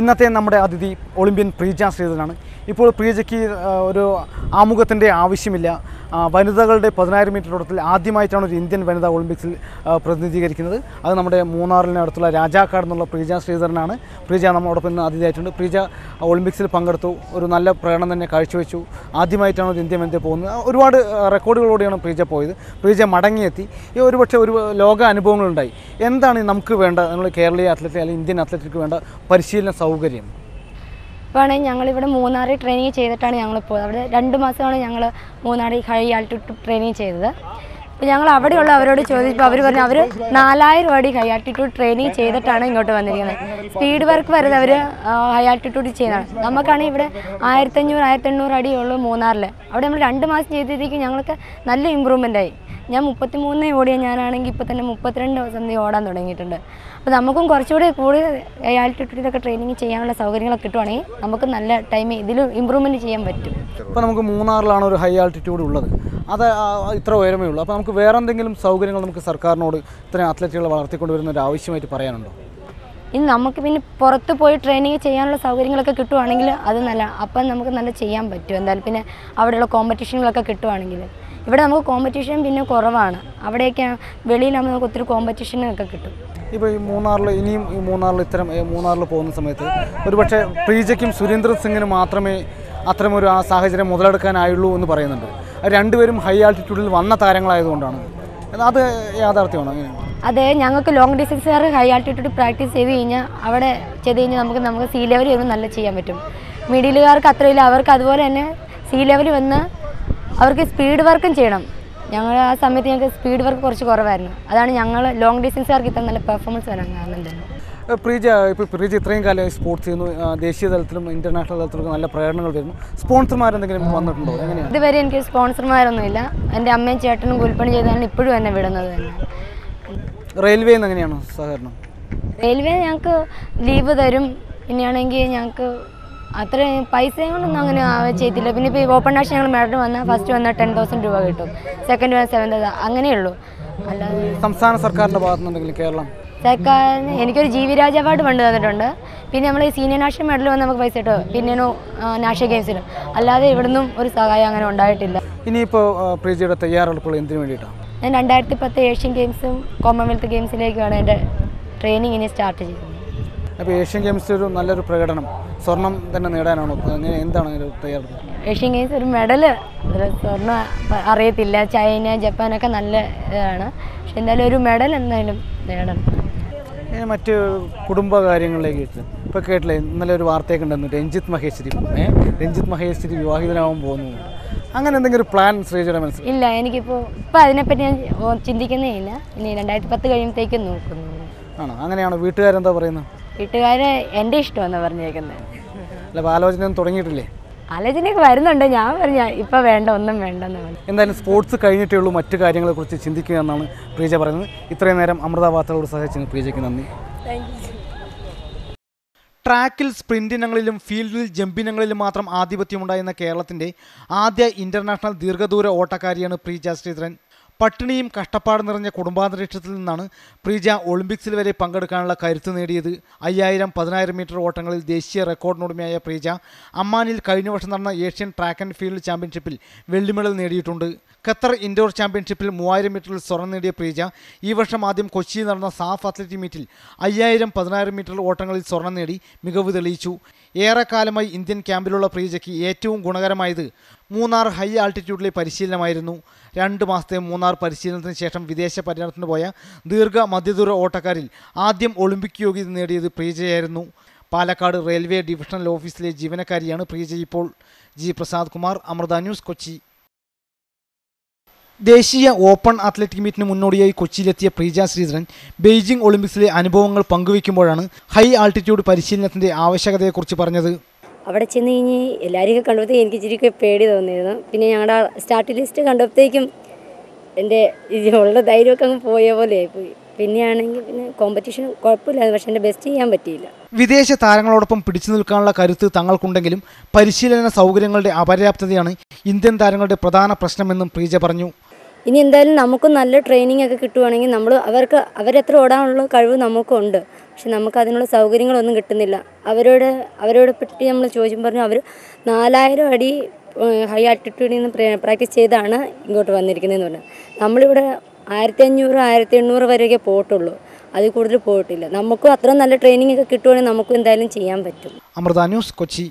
ഇന്നത്തെ നമ്മുടെ അതിഥി ഒളിമ്പ്യൻ പ്രീജ ശ്രീധരനാണ്. ഇപ്പോൾ പ്രീജയ്ക്ക് ഒരു ആമുഖത്തിൻ്റെ ആവശ്യമില്ല. വനിതകളുടെ 10,000 മീറ്റർ ഓട്ടത്തിൽ ആദ്യമായിട്ടാണ് ഒരു ഇന്ത്യൻ വനിതാ ഒളിമ്പിക്സിൽ പ്രതിനിധീകരിക്കുന്നത്. അത് നമ്മുടെ മൂന്നാറിനടുത്തുള്ള രാജാക്കാട് എന്നുള്ള പ്രീജ ശ്രീധരനാണ്. പ്രീജ നമ്മളോടൊപ്പം ഇന്ന് അതിഥിയായിട്ടുണ്ട്. പ്രീജ ഒളിമ്പിക്സിൽ പങ്കെടുത്തു, ഒരു നല്ല പ്രകടനം തന്നെ കാഴ്ചവെച്ചു. ആദ്യമായിട്ടാണ് ഒരു ഇന്ത്യൻ വനിത പോകുന്നത്. ഒരുപാട് റെക്കോർഡുകളോടെയാണ് പ്രീജ പോയത്. പ്രീജ മടങ്ങിയെത്തി. ഈ ഒരുപക്ഷെ ഒരു ലോക അനുഭവങ്ങളുണ്ടായി. എന്താണ് നമുക്ക് വേണ്ട, നമ്മൾ കേരളീയ അത്ലറ്റ് അല്ലെങ്കിൽ ഇന്ത്യൻ അത്ലറ്റിക്ക് വേണ്ട പരിശീലന സൗകര്യം? ഇപ്പോൾ ഞങ്ങളിവിടെ മൂന്നാറിൽ ട്രെയിനിങ് ചെയ്തിട്ടാണ് ഞങ്ങൾ പോയത്. അവിടെ 2 മാസമാണ് ഞങ്ങൾ മൂന്നാറിൽ ഹൈ ആൾട്ടിറ്റ്യൂഡ് ട്രെയിനിങ് ചെയ്തത്. അപ്പോൾ ഞങ്ങൾ അവിടെയുള്ള അവരോട് ചോദിച്ചപ്പോൾ അവർ പറഞ്ഞു അവർ 4000 അടി ഹൈ ആൾട്ടിറ്റ്യൂഡ് ട്രെയിനിങ് ചെയ്തിട്ടാണ് ഇങ്ങോട്ട് വന്നിരിക്കുന്നത്. സ്പീഡ് വർക്ക് വരുന്നത് അവർ ഹൈ ആൾട്ടിറ്റ്യൂഡ് ചെയ്യുന്നതാണ്. നമുക്കാണെങ്കിൽ ഇവിടെ 1500-1800 അടിയുള്ളൂ മൂന്നാറിൽ. അവിടെ നമ്മൾ 2 മാസം ചെയ്തതിലേക്ക് ഞങ്ങൾക്ക് നല്ല ഇമ്പ്രൂവ്മെൻ്റ് ആയി. ഞാൻ 33 ഓടിയ ഞാനാണെങ്കിൽ ഇപ്പോൾ തന്നെ 32 സംതി ഓടാൻ തുടങ്ങിയിട്ടുണ്ട്. അപ്പോൾ നമുക്കും കുറച്ചുകൂടി കൂടുതൽ ഹൈ ആൾട്ടിറ്റ്യൂഡിലൊക്കെ ട്രെയിനിങ് ചെയ്യാനുള്ള സൗകര്യങ്ങളൊക്കെ കിട്ടുവാണെങ്കിൽ നമുക്ക് നല്ല ടൈം ഇതിൽ ഇമ്പ്രൂവ്മെൻറ്റ് ചെയ്യാൻ പറ്റും. ഇപ്പോൾ നമുക്ക് മൂന്നാറിലാണ് ഒരു ഹൈ ആൾട്ടിറ്റ്യൂഡ് ഉള്ളത്, അത് ഇത്ര ഉയരമേ ഉള്ളൂ. അപ്പോൾ നമുക്ക് വേറെ എന്തെങ്കിലും സൗകര്യങ്ങൾ നമുക്ക് സർക്കാരിനോട് ഇത്രയും അത്ലറ്റുകളെ വളർത്തിക്കൊണ്ടുവരുന്ന ഒരു ആവശ്യമായിട്ട് പറയാനുണ്ടോ? ഇനി നമുക്ക് പിന്നെ പുറത്ത് പോയി ട്രെയിനിങ് ചെയ്യാനുള്ള സൗകര്യങ്ങളൊക്കെ കിട്ടുവാണെങ്കിൽ അത് നല്ല, അപ്പം നമുക്ക് നല്ല ചെയ്യാൻ പറ്റും എന്തായാലും. പിന്നെ അവിടെയുള്ള കോമ്പറ്റീഷനുകളൊക്കെ കിട്ടുവാണെങ്കിൽ, ഇവിടെ നമുക്ക് കോമ്പറ്റീഷൻ പിന്നെ കുറവാണ്. അവിടെയൊക്കെ വെളിയിലാകുമ്പോൾ നമുക്ക് ഒത്തിരി കോമ്പറ്റീഷനൊക്കെ കിട്ടും. ഇപ്പോൾ ഈ മൂന്നാറിൽ ഇനിയും ഈ മൂന്നാറിൽ പോകുന്ന സമയത്ത് ഒരുപക്ഷെ പ്രീജയ്ക്കും സുരേന്ദ്ര സിംഗിനും മാത്രമേ അത്തരമൊരു ആ സാഹചര്യം മുതലെടുക്കാനായുള്ളൂ എന്ന് പറയുന്നുണ്ട്. രണ്ടുപേരും ഹൈ ആൾട്ടിറ്റ്യൂഡിൽ വന്ന താരങ്ങളായതുകൊണ്ടാണ്. അത് യാഥാർത്ഥ്യമാണോ? അങ്ങനെയാണ്. അതെ, ഞങ്ങൾക്ക് ലോങ് ഡിസ്റ്റൻസുകാർ ഹൈ ആൾട്ടിറ്റ്യൂഡ് പ്രാക്ടീസ് ചെയ്ത് കഴിഞ്ഞാൽ അവിടെ ചെയ്ത് കഴിഞ്ഞാൽ നമുക്ക് സീ ലെവൽ വരുമ്പോൾ നല്ല ചെയ്യാൻ പറ്റും. മിഡിലുകാർക്ക് അത്രയില്ല, അവർക്ക് അതുപോലെ തന്നെ സീ ലെവൽ വന്ന് അവർക്ക് സ്പീഡ് വർക്കും ചെയ്യണം. ഞങ്ങൾ ആ സമയത്ത് ഞങ്ങൾക്ക് സ്പീഡ് വർക്ക് കുറച്ച് കുറവായിരുന്നു. അതാണ് ഞങ്ങൾ ലോങ് ഡിസ്റ്റൻസുകാർക്ക് ഇത്ര നല്ല പെർഫോമൻസ് വരാൻ കാരണം. പ്രീജ ഇത്രയും കാലം സ്പോർട്സ് ചെയ്യുന്നു, ദേശീയ തലത്തിലും ഇൻ്റർനാഷണൽ തലത്തിലും നല്ല പ്രകടനങ്ങൾ വരുന്നു. സ്പോൺസർമാരെന്തെങ്കിലും വന്നിട്ടുണ്ടോ? എങ്ങനെയാണ്? ഇതുവരെ എനിക്ക് സ്പോൺസർമാരൊന്നുമില്ല. എൻ്റെ അമ്മയും ചേട്ടനും കൂലിപ്പണി ചെയ്താണ് ഇപ്പോഴും എന്നെ വിടുന്നത് തന്നെ. റെയിൽവേയിൽ നിന്ന് എങ്ങനെയാണ് സഹകരണം? റെയിൽവേ ഞങ്ങൾക്ക് ലീവ് തരും. പിന്നെയാണെങ്കിൽ ഞങ്ങൾക്ക് അത്ര പൈസയും കൊണ്ടൊന്നും അങ്ങനെ ചെയ്തില്ല. പിന്നെ ഇപ്പോൾ ഈ ഓപ്പൺ നാഷണൽ ഞങ്ങൾ മെഡൽ വന്നാൽ ഫസ്റ്റ് വന്നാൽ 10,000 രൂപ കിട്ടും, സെക്കൻഡ് വന്നാൽ 7,000, അങ്ങനെയുള്ളൂ. അല്ലാതെ സംസ്ഥാന സർക്കാരിൻ്റെ ഭാഗത്തുനിന്നുണ്ടെങ്കിൽ കേരളം സർക്കാരിന് എനിക്കൊരു ജീവി രാജ് അവാർഡ് ഫണ്ട് തന്നിട്ടുണ്ട്. പിന്നെ നമ്മൾ ഈ സീനിയർ നാഷണൽ മെഡൽ വന്ന് നമുക്ക് പൈസ കിട്ടും, പിന്നെ നാഷണൽ ഗെയിംസിനും. അല്ലാതെ ഇവിടുന്നും ഒരു സഹായം അങ്ങനെ ഉണ്ടായിട്ടില്ല. ഇനിയിപ്പോൾ പ്രീജയുടെ തയ്യാറെടുപ്പുകൾ എന്തിനു വേണ്ടിയിട്ടാണ്? ഞാൻ 2010 ഏഷ്യൻ ഗെയിംസും കോമൺവെൽത്ത് ഗെയിംസിലേക്കാണ് എൻ്റെ ട്രെയിനിങ് ഇനി സ്റ്റാർട്ട് ചെയ്യുന്നത്. അപ്പോൾ ഏഷ്യൻ ഗെയിംസിൽ ഒരു നല്ലൊരു പ്രകടനം, സ്വർണം തന്നെ നേടാനാണോ? അങ്ങനെ എന്താണ് തയ്യാറെടുപ്പ്? ഏഷ്യൻ ഗെയിംസ് ഒരു മെഡൽ, സ്വർണ്ണം അറിയത്തില്ല, ചൈന ജപ്പാനൊക്കെ നല്ല ഇതാണ്. പക്ഷെ എന്തായാലും ഒരു മെഡൽ എന്തായാലും നേടണം. മറ്റ് കുടുംബകാര്യങ്ങളിലേക്ക് വെച്ച് ഇപ്പോൾ കേട്ടില്ലേ, ഇന്നലെ ഒരു വാർത്തയൊക്കെ ഉണ്ടെന്ന് രഞ്ജിത്ത് മഹേശ്വരി വിവാഹിതനാവാൻ പോകുന്നു. അങ്ങനെ എന്തെങ്കിലും ഒരു പ്ലാൻ ശ്രീജയുടെ മനസ്സിൽ? ഇല്ല, എനിക്കിപ്പോൾ അതിനെപ്പറ്റി ഞാൻ ചിന്തിക്കുന്നേ ഇല്ല. ഇനി 2010 കഴിയുമ്പോഴത്തേക്കും നോക്കുന്നു. ആണോ? അങ്ങനെയാണോ? വീട്ടുകാരെന്താ പറയുന്നത്? വീട്ടുകാരെ എൻ്റെ ഇഷ്ടമെന്ന് പറഞ്ഞേക്കുന്നത്. അല്ല, ആലോചനയൊന്നും തുടങ്ങിയിട്ടില്ലേ? ആലോചനയൊക്കെ വരുന്നുണ്ട്. ഞാൻ പറഞ്ഞ ഇപ്പം വേണ്ട, ഒന്നും വേണ്ടെന്ന് പറഞ്ഞു. എന്തായാലും സ്പോർട്സ് കഴിഞ്ഞിട്ടേ ഉള്ളൂ മറ്റു കാര്യങ്ങളെക്കുറിച്ച് ചിന്തിക്കുക എന്നാണ് പ്രീജ പറയുന്നത്. ഇത്രയും നേരം അമൃത വാർത്തകളോട് സഹായിച്ചതിന് പ്രീജയ്ക്ക് നന്ദി. ട്രാക്കിൽ സ്പ്രിന്റ് ഇനങ്ങളിലും ഫീൽഡിൽ ജമ്പിനങ്ങളിലും മാത്രം ആധിപത്യമുണ്ടായിരുന്ന കേരളത്തിൻ്റെ ആദ്യ ഇൻ്റർനാഷണൽ ദീർഘദൂര ഓട്ടക്കാരിയാണ് പ്രീജ ശ്രീധരൻ. പട്ടിണിയും കഷ്ടപ്പാട് നിറഞ്ഞ കുടുംബാന്തരീക്ഷത്തിൽ നിന്നാണ് പ്രീജ ഒളിമ്പിക്സിൽ വരെ പങ്കെടുക്കാനുള്ള കരുത്ത് നേടിയത്. 5000, 10,000 മീറ്റർ ഓട്ടങ്ങളിൽ ദേശീയ റെക്കോർഡിനുടമയായ പ്രീജ അമ്മാനിൽ കഴിഞ്ഞ വർഷം നടന്ന ഏഷ്യൻ ട്രാക്ക് ആൻഡ് ഫീൽഡ് ചാമ്പ്യൻഷിപ്പിൽ വെള്ളി മെഡൽ നേടിയിട്ടുണ്ട്. ഖത്തർ ഇൻഡോർ ചാമ്പ്യൻഷിപ്പിൽ 3000 മീറ്ററിൽ സ്വർണം നേടിയ പ്രീജ ഈ വർഷം ആദ്യം കൊച്ചിയിൽ നടന്ന സാഫ് അത്ലറ്റിക് മീറ്റിൽ 5000, 10,000 മീറ്റർ ഓട്ടങ്ങളിൽ സ്വർണം നേടി മികവ് തെളിയിച്ചു. ഏറെക്കാലമായി ഇന്ത്യൻ ക്യാമ്പിലുള്ള പ്രീജയ്ക്ക് ഏറ്റവും ഗുണകരമായത് മൂന്നാർ ഹൈ ആൾട്ടിറ്റ്യൂഡിലെ പരിശീലനമായിരുന്നു. 2 മാസത്തെ മൂന്നാർ പരിശീലനത്തിന് ശേഷം വിദേശ പര്യടനത്തിന് പോയ ദീർഘ മധ്യദൂര ഓട്ടക്കാരിൽ ആദ്യം ഒളിമ്പിക് യോഗ്യത നേടിയത് പ്രീജയായിരുന്നു. പാലക്കാട് റെയിൽവേ ഡിവിഷണൽ ഓഫീസിലെ ജീവനക്കാരിയാണ് പ്രീജ ഇപ്പോൾ. G Prasad Kumar, Amrita News, Kochi. ദേശീയ ഓപ്പൺ അത്ലറ്റിക് മീറ്റിന് മുന്നോടിയായി കൊച്ചിയിലെത്തിയ പ്രീജ ശ്രീധരൻ ബെയ്ജിംഗ് ഒളിമ്പിക്സിലെ അനുഭവങ്ങൾ പങ്കുവയ്ക്കുമ്പോഴാണ് ഹൈ ആൾട്ടിറ്റ്യൂഡ് പരിശീലനത്തിൻ്റെ ആവശ്യകതയെക്കുറിച്ച് പറഞ്ഞത്. അവിടെ ചെന്ന് കഴിഞ്ഞ് എല്ലാവരെയൊക്കെ കണ്ടപ്പോഴത്തേക്കും എനിക്ക് ഇച്ചിരി പേടി തോന്നിയിരുന്നു. പിന്നെ ഞങ്ങളുടെ സ്റ്റാർട്ട് ലിസ്റ്റ് കണ്ടപ്പോഴത്തേക്കും എൻ്റെ ഉള്ള ധൈര്യമൊക്കെ അങ്ങ് പോയ പോലെ ആയിപ്പോയി. പിന്നെയാണെങ്കിൽ പിന്നെ കോമ്പറ്റീഷൻ കുഴപ്പമില്ലായിരുന്നു, പക്ഷെ എൻ്റെ ബെസ്റ്റ് ചെയ്യാൻ പറ്റിയില്ല. വിദേശ താരങ്ങളോടൊപ്പം പിടിച്ചു നിൽക്കാനുള്ള കരുത്ത് തങ്ങൾക്കുണ്ടെങ്കിലും പരിശീലന സൗകര്യങ്ങളുടെ അപര്യാപ്തതയാണ് ഇന്ത്യൻ താരങ്ങളുടെ പ്രധാന പ്രശ്നമെന്നും പ്രീജ പറഞ്ഞു. ഇനി എന്തായാലും നമുക്ക് നല്ല ട്രെയിനിങ് ഒക്കെ കിട്ടുവാണെങ്കിൽ അവരെത്ര ഓടാനുള്ള കഴിവ് നമുക്കുണ്ട്. പക്ഷെ നമുക്ക് അതിനുള്ള സൗകര്യങ്ങളൊന്നും കിട്ടുന്നില്ല. അവരോട് പറ്റി നമ്മൾ ചോദിച്ചും പറഞ്ഞു അവർ 4000 അടി ഹൈ ആൾട്ടിറ്റ്യൂഡിൽ നിന്ന് പ്രാക്ടീസ് ചെയ്താണ് ഇങ്ങോട്ട് വന്നിരിക്കുന്നതെന്ന് പറഞ്ഞു. നമ്മളിവിടെ 1500 1800 വരെയൊക്കെ പോയിട്ടുള്ളൂ, അതിൽ കൂടുതൽ പോയിട്ടില്ല. നമുക്കും അത്ര നല്ല ട്രെയിനിങ് ഒക്കെ കിട്ടുവാണെങ്കിൽ നമുക്കും എന്തായാലും ചെയ്യാൻ പറ്റും. അമൃത ന്യൂസ്, കൊച്ചി.